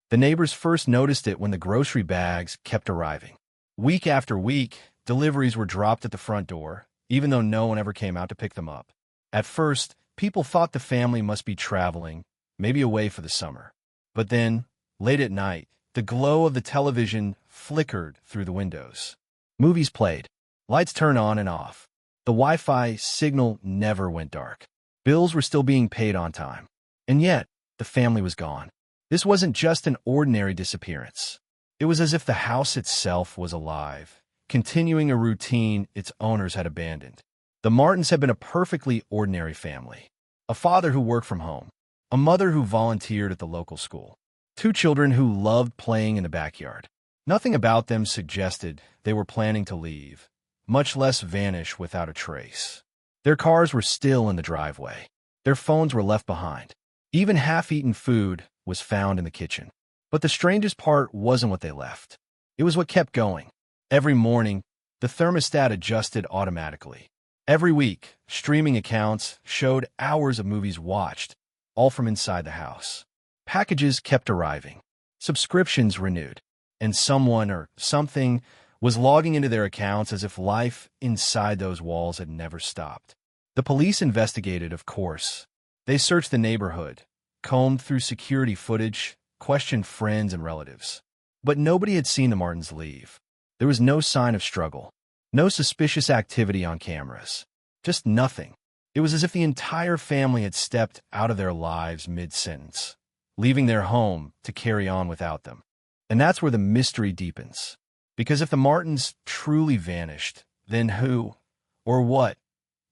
The neighbors first noticed it when the grocery bags kept arriving. Week after week, deliveries were dropped at the front door, even though no one ever came out to pick them up. At first, people thought the family must be traveling, maybe away for the summer. But then, late at night, the glow of the television flickered through the windows. Movies played. Lights turned on and off. The Wi-Fi signal never went dark. Bills were still being paid on time. And yet, the family was gone. This wasn't just an ordinary disappearance. It was as if the house itself was alive, continuing a routine its owners had abandoned. The Martins had been a perfectly ordinary family. A father who worked from home, a mother who volunteered at the local school, two children who loved playing in the backyard. Nothing about them suggested they were planning to leave, much less vanish without a trace. Their cars were still in the driveway. Their phones were left behind. Even half-eaten food was found in the kitchen. But the strangest part wasn't what they left. It was what kept going. Every morning, the thermostat adjusted automatically. Every week, streaming accounts showed hours of movies watched, all from inside the house. Packages kept arriving. Subscriptions renewed. And someone or something was logging into their accounts as if life inside those walls had never stopped. The police investigated, of course. They searched the neighborhood, combed through security footage, questioned friends and relatives. But nobody had seen the Martins leave. There was no sign of struggle, no suspicious activity on cameras, just nothing. It was as if the entire family had stepped out of their lives mid-sentence, leaving their home to carry on without them. And that's where the mystery deepens. Because if the Martins truly vanished, then who, or what,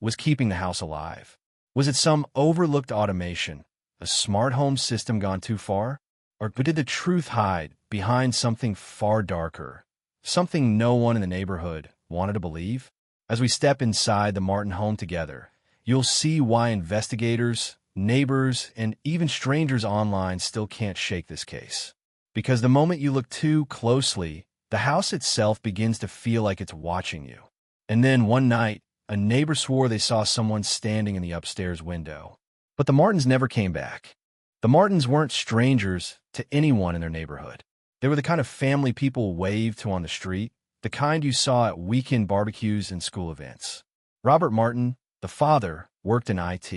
was keeping the house alive? Was it some overlooked automation, a smart home system gone too far? Or did the truth hide behind something far darker, something no one in the neighborhood wanted to believe? As we step inside the Martin home together, you'll see why investigators, neighbors, and even strangers online still can't shake this case. Because the moment you look too closely, the house itself begins to feel like it's watching you. And then one night, a neighbor swore they saw someone standing in the upstairs window. But the Martins never came back. The Martins weren't strangers to anyone in their neighborhood. They were the kind of family people waved to on the street, the kind you saw at weekend barbecues and school events. Robert Martin, the father, worked in IT.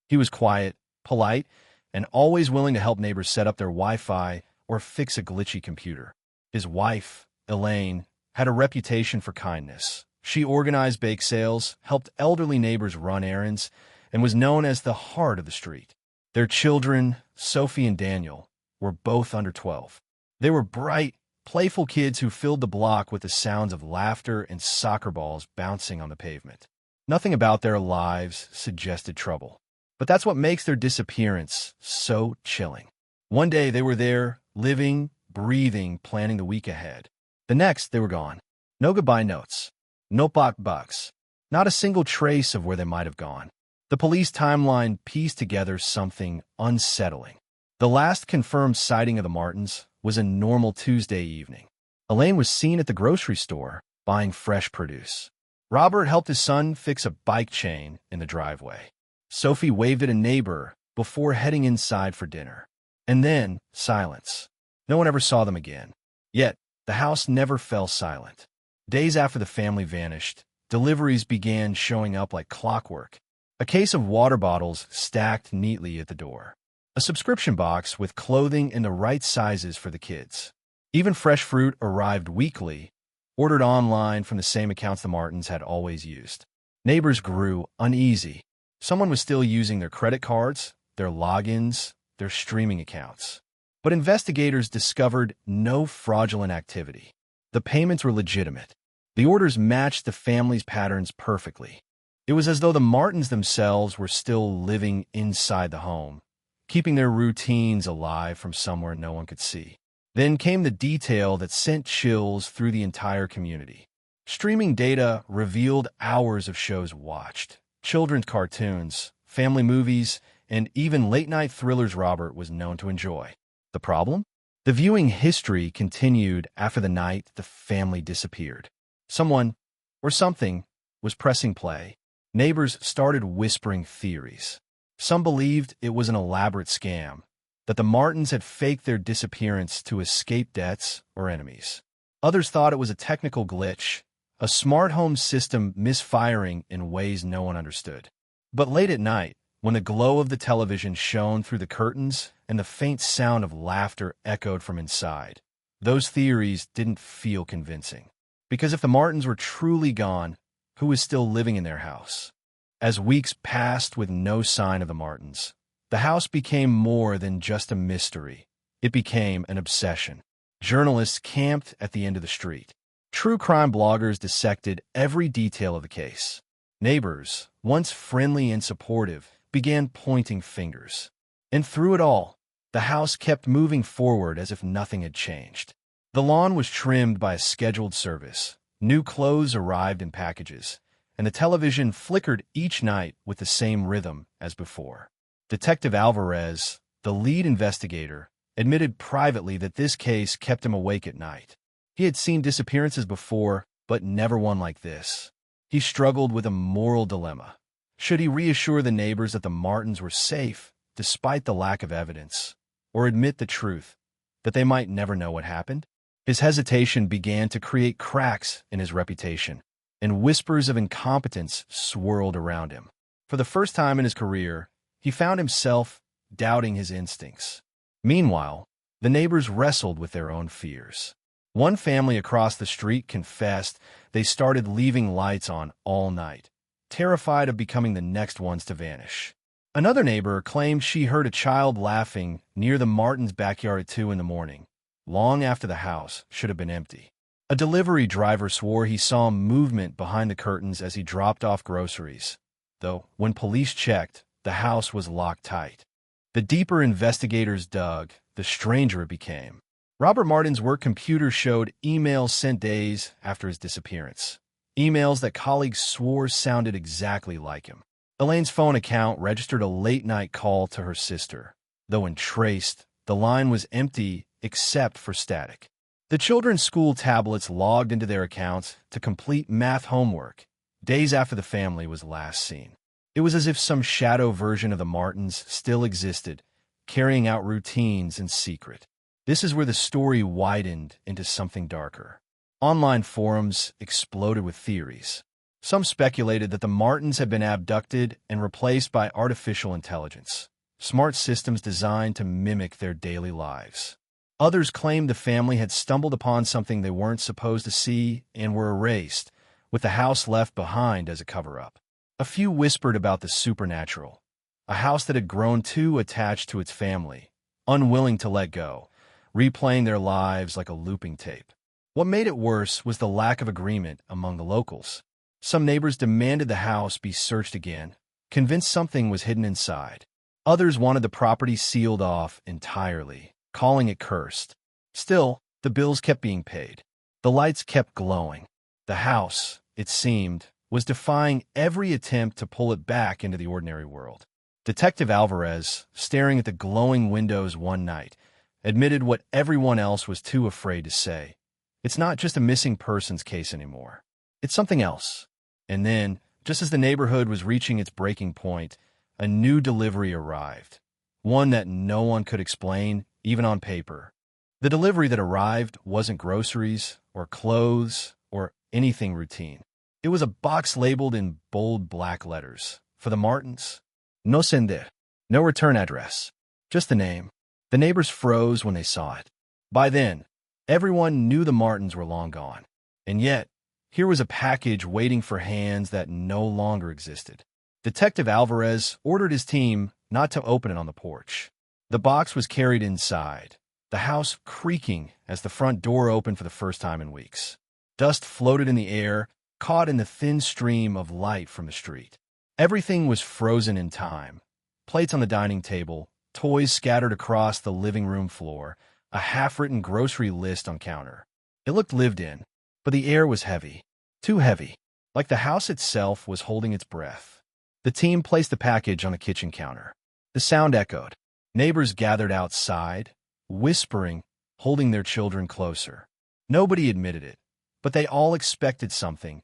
He was quiet, polite, and always willing to help neighbors set up their Wi-Fi or fix a glitchy computer. His wife, Elaine, had a reputation for kindness. She organized bake sales, helped elderly neighbors run errands, and was known as the heart of the street. Their children, Sophie and Daniel, were both under 12. They were bright, playful kids who filled the block with the sounds of laughter and soccer balls bouncing on the pavement. Nothing about their lives suggested trouble. But that's what makes their disappearance so chilling. One day they were there, living, breathing, planning the week ahead. The next, they were gone. No goodbye notes. No box. Not a single trace of where they might have gone. The police timeline pieced together something unsettling. The last confirmed sighting of the Martins was a normal Tuesday evening. Elaine was seen at the grocery store buying fresh produce. Robert helped his son fix a bike chain in the driveway. Sophie waved at a neighbor before heading inside for dinner. And then, silence. No one ever saw them again. Yet, the house never fell silent. Days after the family vanished, deliveries began showing up like clockwork. A case of water bottles stacked neatly at the door. A subscription box with clothing in the right sizes for the kids. Even fresh fruit arrived weekly, ordered online from the same accounts the Martins had always used. Neighbors grew uneasy. Someone was still using their credit cards, their logins, their streaming accounts. But investigators discovered no fraudulent activity. The payments were legitimate. The orders matched the family's patterns perfectly. It was as though the Martins themselves were still living inside the home, keeping their routines alive from somewhere no one could see. Then came the detail that sent chills through the entire community. Streaming data revealed hours of shows watched, children's cartoons, family movies, and even late-night thrillers Robert was known to enjoy. The problem? The viewing history continued after the night the family disappeared. Someone, or something, was pressing play. Neighbors started whispering theories. Some believed it was an elaborate scam. that the Martins had faked their disappearance to escape debts or enemies. Others thought it was a technical glitch, a smart home system misfiring in ways no one understood. But late at night, when the glow of the television shone through the curtains and the faint sound of laughter echoed from inside, those theories didn't feel convincing. Because if the Martins were truly gone, who was still living in their house? As weeks passed with no sign of the Martins, the house became more than just a mystery. It became an obsession. Journalists camped at the end of the street. True crime bloggers dissected every detail of the case. Neighbors, once friendly and supportive, began pointing fingers. And through it all, the house kept moving forward as if nothing had changed. The lawn was trimmed by a scheduled service. New clothes arrived in packages, and the television flickered each night with the same rhythm as before. Detective Alvarez, the lead investigator, admitted privately that this case kept him awake at night. He had seen disappearances before, but never one like this. He struggled with a moral dilemma. Should he reassure the neighbors that the Martins were safe, despite the lack of evidence, or admit the truth, that they might never know what happened? His hesitation began to create cracks in his reputation, and whispers of incompetence swirled around him. For the first time in his career, he found himself doubting his instincts. Meanwhile, the neighbors wrestled with their own fears. One family across the street confessed they started leaving lights on all night, terrified of becoming the next ones to vanish. Another neighbor claimed she heard a child laughing near the Martins' backyard at 2 a.m, long after the house should have been empty. A delivery driver swore he saw movement behind the curtains as he dropped off groceries, though when police checked, the house was locked tight. The deeper investigators dug, the stranger it became. Robert Martin's work computer showed emails sent days after his disappearance. Emails that colleagues swore sounded exactly like him. Elaine's phone account registered a late-night call to her sister. Though when traced, the line was empty except for static. The children's school tablets logged into their accounts to complete math homework, days after the family was last seen. It was as if some shadow version of the Martins still existed, carrying out routines in secret. This is where the story widened into something darker. Online forums exploded with theories. Some speculated that the Martins had been abducted and replaced by artificial intelligence, smart systems designed to mimic their daily lives. Others claimed the family had stumbled upon something they weren't supposed to see and were erased, with the house left behind as a cover-up. A few whispered about the supernatural, a house that had grown too attached to its family, unwilling to let go, replaying their lives like a looping tape. What made it worse was the lack of agreement among the locals. Some neighbors demanded the house be searched again, convinced something was hidden inside. Others wanted the property sealed off entirely, calling it cursed. Still, the bills kept being paid. The lights kept glowing. The house, it seemed, was defying every attempt to pull it back into the ordinary world. Detective Alvarez, staring at the glowing windows one night, admitted what everyone else was too afraid to say. It's not just a missing persons case anymore. It's something else. And then, just as the neighborhood was reaching its breaking point, a new delivery arrived. One that no one could explain, even on paper. The delivery that arrived wasn't groceries or clothes or anything routine. It was a box labeled in bold black letters. For the Martins. No sender. No return address. Just the name. The neighbors froze when they saw it. By then, everyone knew the Martins were long gone. And yet, here was a package waiting for hands that no longer existed. Detective Alvarez ordered his team not to open it on the porch. The box was carried inside, the house creaking as the front door opened for the first time in weeks. Dust floated in the air, caught in the thin stream of light from the street. Everything was frozen in time. Plates on the dining table, toys scattered across the living room floor, a half-written grocery list on counter. It looked lived in, but the air was heavy. Too heavy. Like the house itself was holding its breath. The team placed the package on the kitchen counter. The sound echoed. Neighbors gathered outside, whispering, holding their children closer. Nobody admitted it, but they all expected something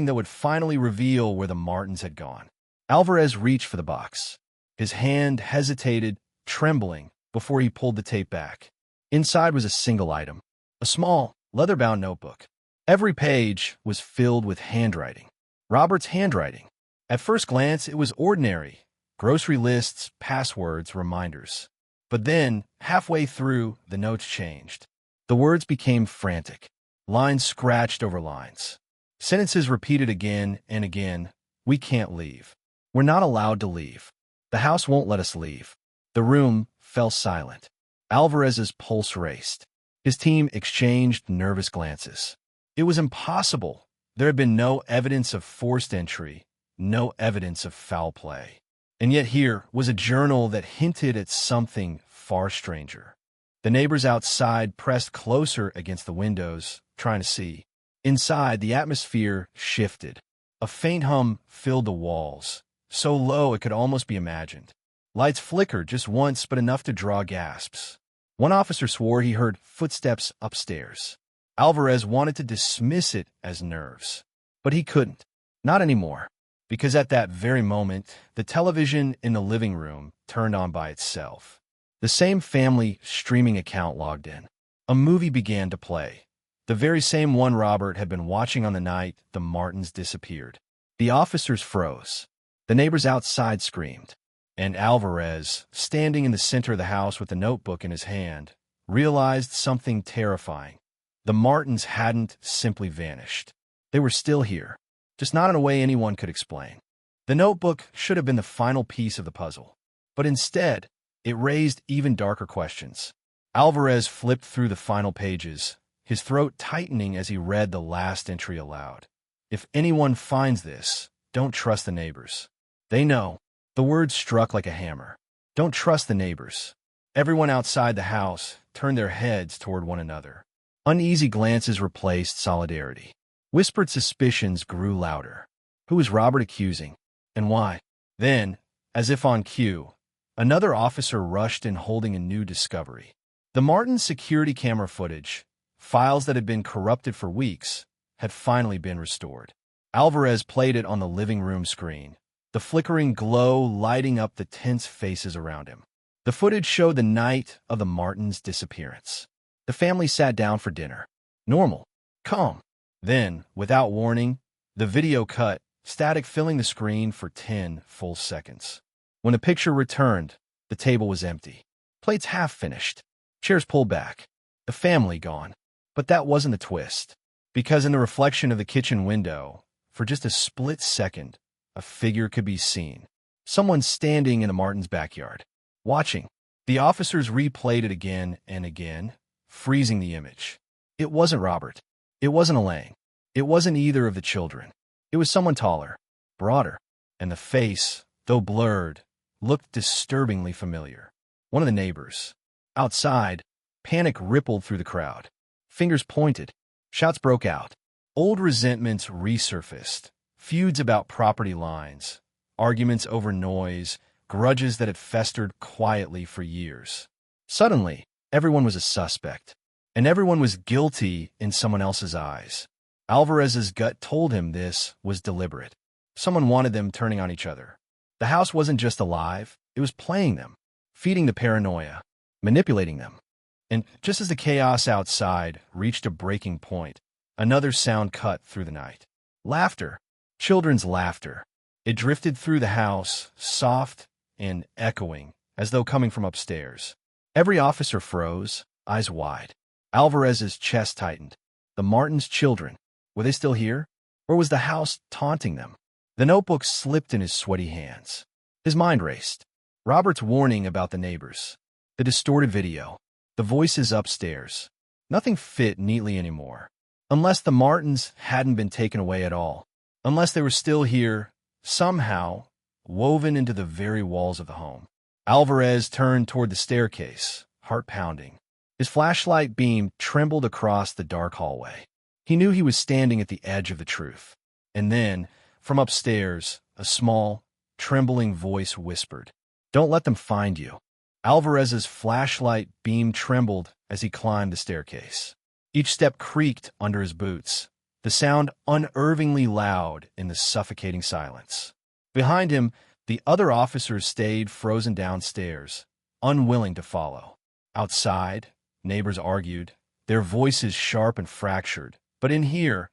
that would finally reveal where the Martins had gone. Alvarez reached for the box. His hand hesitated, trembling, before he pulled the tape back. Inside was a single item, a small, leather-bound notebook. Every page was filled with handwriting. Robert's handwriting. At first glance, it was ordinary. Grocery lists, passwords, reminders. But then, halfway through, the notes changed. The words became frantic. Lines scratched over lines. Sentences repeated again and again. We can't leave. We're not allowed to leave. The house won't let us leave. The room fell silent. Alvarez's pulse raced. His team exchanged nervous glances. It was impossible. There had been no evidence of forced entry, no evidence of foul play. And yet here was a journal that hinted at something far stranger. The neighbors outside pressed closer against the windows, trying to see. Inside, the atmosphere shifted. A faint hum filled the walls, so low it could almost be imagined. Lights flickered just once, but enough to draw gasps. One officer swore he heard footsteps upstairs. Alvarez wanted to dismiss it as nerves, but he couldn't. Not anymore, because at that very moment, the television in the living room turned on by itself. The same family streaming account logged in. A movie began to play. The very same one Robert had been watching on the night the Martins disappeared. The officers froze. The neighbors outside screamed. And Alvarez, standing in the center of the house with the notebook in his hand, realized something terrifying. The Martins hadn't simply vanished. They were still here, just not in a way anyone could explain. The notebook should have been the final piece of the puzzle, but instead, it raised even darker questions. Alvarez flipped through the final pages, his throat tightening as he read the last entry aloud. If anyone finds this, don't trust the neighbors. They know. The words struck like a hammer. Don't trust the neighbors. Everyone outside the house turned their heads toward one another. Uneasy glances replaced solidarity. Whispered suspicions grew louder. Who was Robert accusing? And why? Then, as if on cue, another officer rushed in holding a new discovery. The Martins' security camera footage, files that had been corrupted for weeks, had finally been restored. Alvarez played it on the living room screen, the flickering glow lighting up the tense faces around him. The footage showed the night of the Martins' disappearance. The family sat down for dinner. Normal. Calm. Then, without warning, the video cut, static filling the screen for 10 full seconds. When the picture returned, the table was empty. Plates half finished. Chairs pulled back. The family gone. But that wasn't the twist. Because in the reflection of the kitchen window, for just a split second, a figure could be seen. Someone standing in the Martins' backyard. Watching. The officers replayed it again and again, freezing the image. It wasn't Robert. It wasn't Elaine. It wasn't either of the children. It was someone taller, broader, and the face, though blurred, looked disturbingly familiar. One of the neighbors. Outside, panic rippled through the crowd. Fingers pointed. Shouts broke out. Old resentments resurfaced. Feuds about property lines. Arguments over noise. Grudges that had festered quietly for years. Suddenly, everyone was a suspect. And everyone was guilty in someone else's eyes. Alvarez's gut told him this was deliberate. Someone wanted them turning on each other. The house wasn't just alive, it was playing them, feeding the paranoia, manipulating them. And just as the chaos outside reached a breaking point, another sound cut through the night. Laughter. Children's laughter. It drifted through the house, soft and echoing, as though coming from upstairs. Every officer froze, eyes wide. Alvarez's chest tightened. The Martins' children. Were they still here? Or was the house taunting them? The notebook slipped in his sweaty hands. His mind raced. Robert's warning about the neighbors. The distorted video. The voices upstairs. Nothing fit neatly anymore. Unless the Martins hadn't been taken away at all. Unless they were still here, somehow, woven into the very walls of the home. Alvarez turned toward the staircase, heart pounding. His flashlight beam trembled across the dark hallway. He knew he was standing at the edge of the truth. And then, from upstairs, a small, trembling voice whispered, "Don't let them find you." Alvarez's flashlight beam trembled as he climbed the staircase. Each step creaked under his boots, the sound unnervingly loud in the suffocating silence. Behind him, the other officers stayed frozen downstairs, unwilling to follow. Outside, neighbors argued, their voices sharp and fractured, but in here,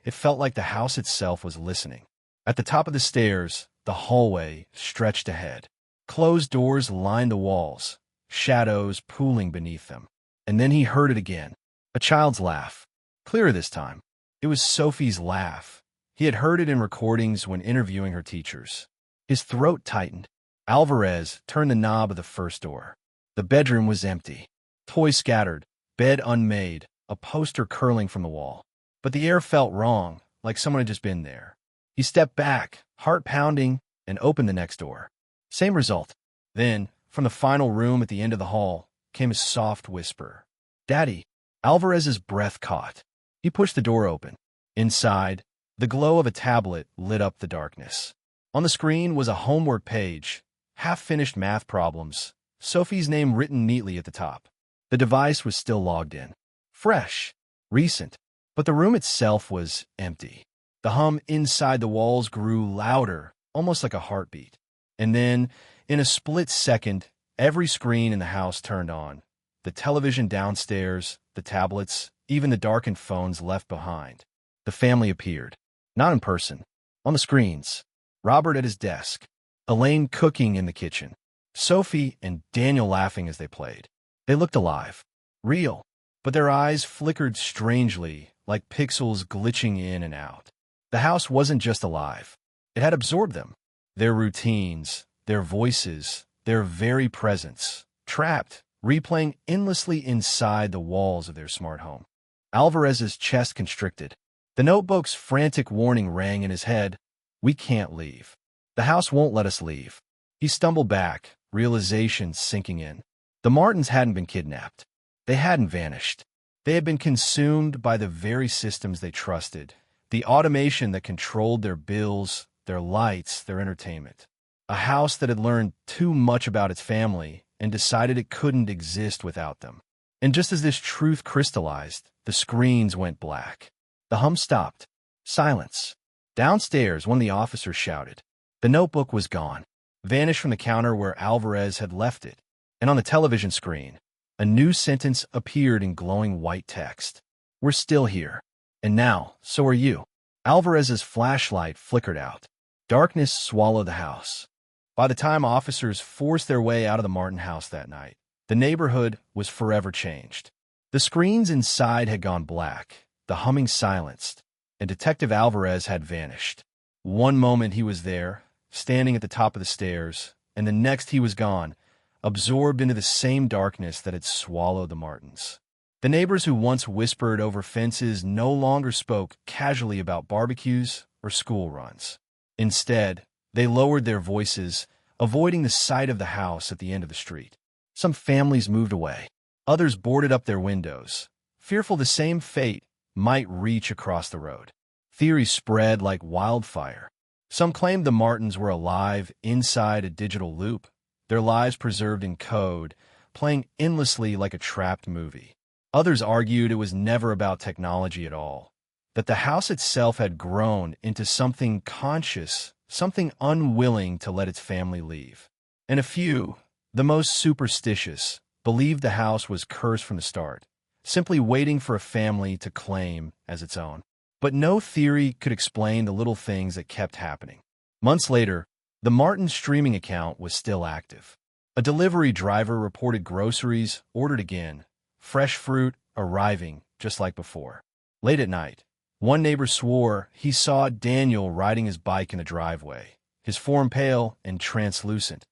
it felt like the house itself was listening. At the top of the stairs, the hallway stretched ahead. Closed doors lined the walls, shadows pooling beneath them. And then he heard it again, a child's laugh. Clearer this time. It was Sophie's laugh. He had heard it in recordings when interviewing her teachers. His throat tightened. Alvarez turned the knob of the first door. The bedroom was empty. Toys scattered, bed unmade, a poster curling from the wall. But the air felt wrong, like someone had just been there. He stepped back, heart pounding, and opened the next door. Same result. Then, from the final room at the end of the hall, came a soft whisper. "Daddy." Alvarez's breath caught. He pushed the door open. Inside, the glow of a tablet lit up the darkness. On the screen was a homework page, half-finished math problems, Sophie's name written neatly at the top. The device was still logged in. Fresh, recent, but the room itself was empty. The hum inside the walls grew louder, almost like a heartbeat. And then, in a split second, every screen in the house turned on. The television downstairs, the tablets, even the darkened phones left behind. The family appeared. Not in person. On the screens. Robert at his desk. Elaine cooking in the kitchen. Sophie and Daniel laughing as they played. They looked alive. Real. But their eyes flickered strangely, like pixels glitching in and out. The house wasn't just alive. It had absorbed them. Their routines, their voices, their very presence. Trapped, replaying endlessly inside the walls of their smart home. Alvarez's chest constricted. The notebook's frantic warning rang in his head. We can't leave. The house won't let us leave. He stumbled back, realization sinking in. The Martins hadn't been kidnapped. They hadn't vanished. They had been consumed by the very systems they trusted, the automation that controlled their bills, their lights, their entertainment. A house that had learned too much about its family and decided it couldn't exist without them. And just as this truth crystallized, the screens went black. The hum stopped. Silence. Downstairs, one of the officers shouted. The notebook was gone, vanished from the counter where Alvarez had left it. And on the television screen, a new sentence appeared in glowing white text. We're still here. And now, so are you. Alvarez's flashlight flickered out. Darkness swallowed the house. By the time officers forced their way out of the Martin house that night, the neighborhood was forever changed. The screens inside had gone black, the humming silenced, and Detective Alvarez had vanished. One moment he was there, standing at the top of the stairs, and the next he was gone, absorbed into the same darkness that had swallowed the Martins. The neighbors who once whispered over fences no longer spoke casually about barbecues or school runs. Instead, they lowered their voices, avoiding the sight of the house at the end of the street. Some families moved away. Others boarded up their windows, fearful the same fate might reach across the road. Theories spread like wildfire. Some claimed the Martins were alive inside a digital loop, their lives preserved in code, playing endlessly like a trapped movie. Others argued it was never about technology at all, that the house itself had grown into something conscious, something unwilling to let its family leave. And a few, the most superstitious, believed the house was cursed from the start, simply waiting for a family to claim as its own. But no theory could explain the little things that kept happening. Months later, the Martin streaming account was still active. A delivery driver reported groceries ordered again, fresh fruit arriving just like before. Late at night, one neighbor swore he saw Daniel riding his bike in the driveway, his form pale and translucent,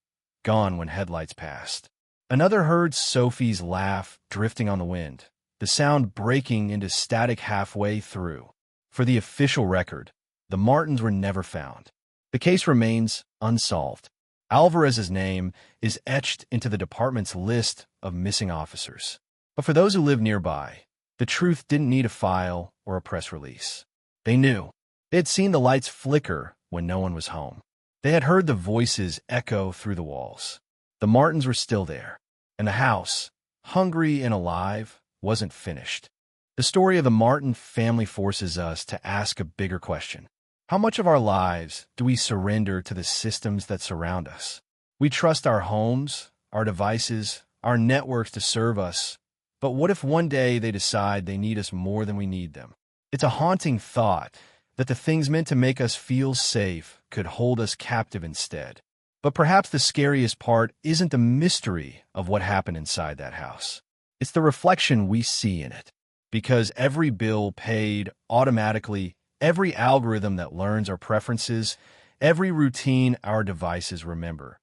gone when headlights passed. Another heard Sophie's laugh drifting on the wind, the sound breaking into static halfway through. For the official record, the Martins were never found. The case remains unsolved. Alvarez's name is etched into the department's list of missing officers. But for those who live nearby, the truth didn't need a file or a press release. They knew. They had seen the lights flicker when no one was home. They had heard the voices echo through the walls. The Martins were still there, and the house, hungry and alive, wasn't finished. The story of the Martin family forces us to ask a bigger question. How much of our lives do we surrender to the systems that surround us? We trust our homes, our devices, our networks to serve us. But what if one day they decide they need us more than we need them? It's a haunting thought that the things meant to make us feel safe could hold us captive instead. But perhaps the scariest part isn't the mystery of what happened inside that house. It's the reflection we see in it. Because every bill paid automatically, every algorithm that learns our preferences, every routine our devices remember,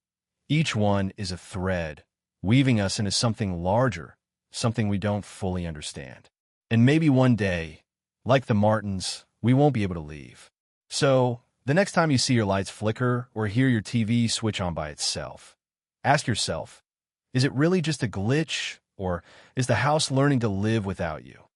each one is a thread, weaving us into something larger, something we don't fully understand. And maybe one day, like the Martins, we won't be able to leave. So, the next time you see your lights flicker or hear your TV switch on by itself, ask yourself, is it really just a glitch, or is the house learning to live without you?